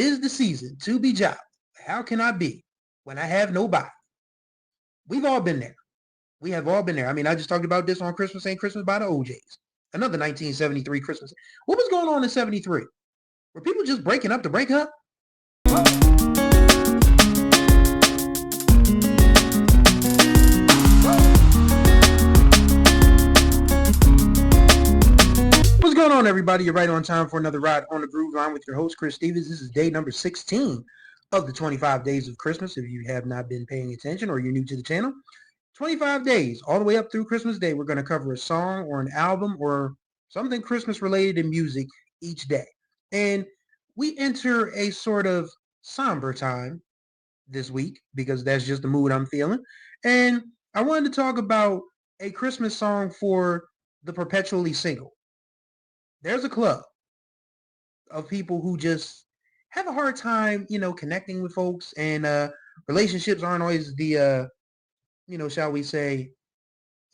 'Tis the season to be jolly. How can I be when I have nobody? We've all been there. We have all been there. I mean, I just talked about this on Christmas Ain't Christmas by the OJs. Another 1973 Christmas. What was going on in 73? Were people just breaking up to break up? What's going on, everybody? You're right on time for another ride on the Groove Line with your host, Chris Stevens. This is day number 16 of the 25 days of Christmas. If you have not been paying attention or you're new to the channel, 25 days, all the way up through Christmas Day, we're going to cover a song or an album or something Christmas related in music each day. And we enter a sort of somber time this week because that's just the mood I'm feeling. And I wanted to talk about a Christmas song for the perpetually single. There's a club of people who just have a hard time, connecting with folks, and relationships aren't always the, shall we say,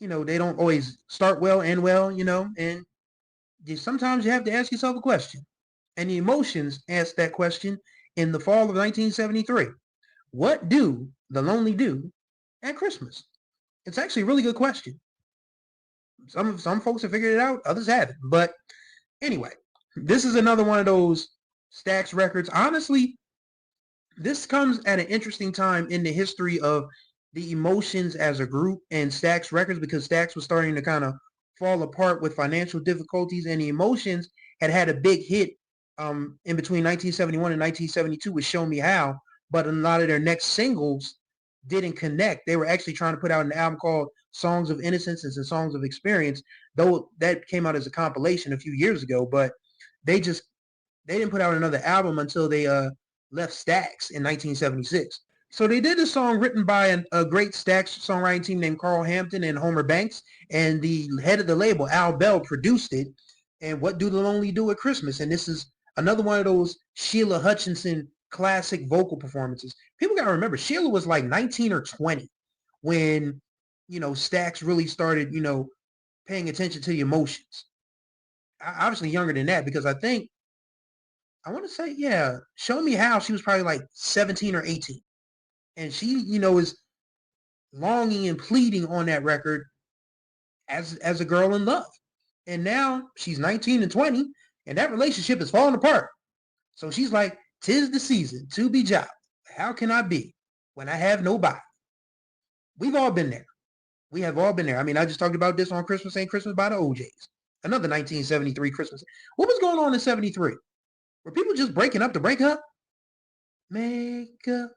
they don't always start well, end well, and sometimes you have to ask yourself a question. And the emotions asked that question in the fall of 1973. What do the lonely do at Christmas? It's actually a really good question. Some folks have figured it out, others haven't. But anyway, this is another one of those Stax records. Honestly, this comes at an interesting time in the history of the Emotions as a group and Stax Records, because Stax was starting to kind of fall apart with financial difficulties, and the Emotions had a big hit in between 1971 and 1972 with Show Me How, but a lot of their next singles didn't connect. They were actually trying to put out an album called Songs of Innocence and Songs of Experience, though that came out as a compilation a few years ago, but they didn't put out another album until they left Stax in 1976. So they did a song written by a great Stax songwriting team named Carl Hampton and Homer Banks, and the head of the label, Al Bell, produced it. And What Do the Lonely Do at Christmas? And this is another one of those Sheila Hutchinson classic vocal performances. People got to remember, Sheila was like 19 or 20 when, Stax really started, paying attention to the Emotions. Obviously younger than that, because I want to say, yeah, Show Me How, she was probably like 17 or 18. And she, is longing and pleading on that record as a girl in love. And now she's 19 and 20, and that relationship is falling apart. So she's like, 'tis the season to be jolly. How can I be when I have nobody? We've all been there. We have all been there. I mean, I just talked about this on Christmas Ain't Christmas by the OJs. Another 1973 Christmas. What was going on in 73? Were people just breaking up to break up? Make up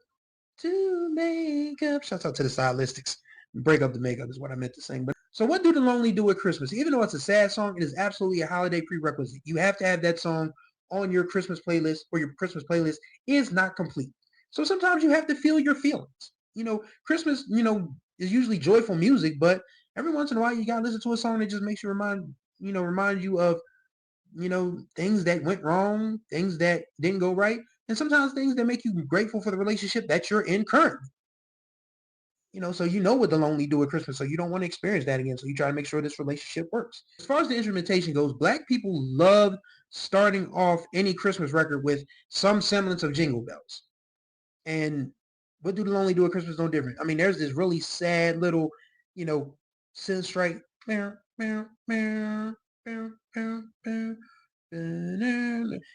to make up. Shouts out to the stylistics. Break up the makeup is what I meant to sing. But so what do the lonely do at Christmas? Even though it's a sad song, it is absolutely a holiday prerequisite. You have to have that song on your Christmas playlist, or your Christmas playlist is not complete. So sometimes you have to feel your feelings. Christmas, is usually joyful music, but every once in a while you gotta listen to a song that just makes you remind you of, things that went wrong, things that didn't go right, and sometimes things that make you grateful for the relationship that you're in currently. So what the lonely do at Christmas, so you don't want to experience that again. So you try to make sure this relationship works. As far as the instrumentation goes, Black people love starting off any Christmas record with some semblance of Jingle Bells. And What Do the Lonely Do at Christmas no different. I mean, there's this really sad little, synth strike. And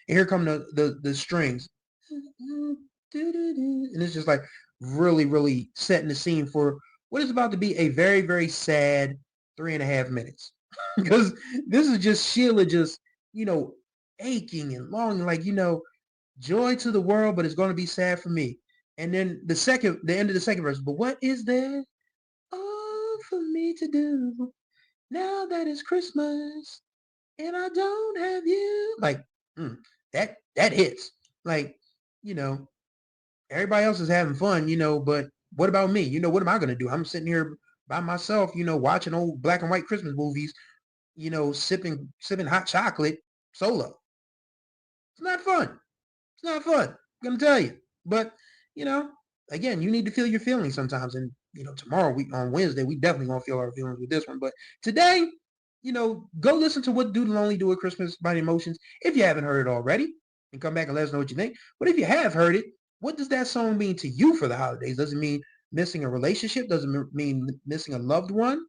here come the strings. And it's just like really, really setting the scene for what is about to be a very, very sad 3.5 minutes. Because this is just Sheila just, aching and longing, like, joy to the world, but it's going to be sad for me. And then the end of the second verse, but what is there all for me to do now that it's Christmas and I don't have you? Like, that hits. Like, everybody else is having fun, but what about me? What am I going to do? I'm sitting here by myself, watching old black and white Christmas movies, sipping hot chocolate solo. It's not fun. It's not fun. I'm going to tell you. But, again, you need to feel your feelings sometimes. And, tomorrow, on Wednesday, we definitely going to feel our feelings with this one. But today, go listen to What Do the Lonely Do at Christmas by the Emotions if you haven't heard it already. and come back and let us know what you think. But if you have heard it, what does that song mean to you for the holidays? Does it mean missing a relationship? Does it mean missing a loved one?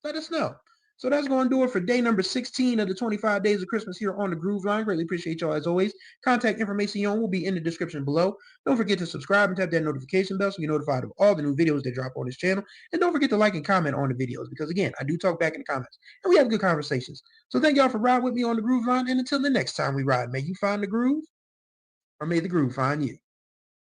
Let us know. So that's going to do it for day number 16 of the 25 days of Christmas here on the Groove Line. Greatly appreciate y'all as always. Contact information will be in the description below. Don't forget to subscribe and tap that notification bell so you're notified of all the new videos that drop on this channel. And don't forget to like and comment on the videos because, again, I do talk back in the comments and we have good conversations. So thank y'all for riding with me on the Groove Line. And until the next time we ride, may you find the groove or may the groove find you.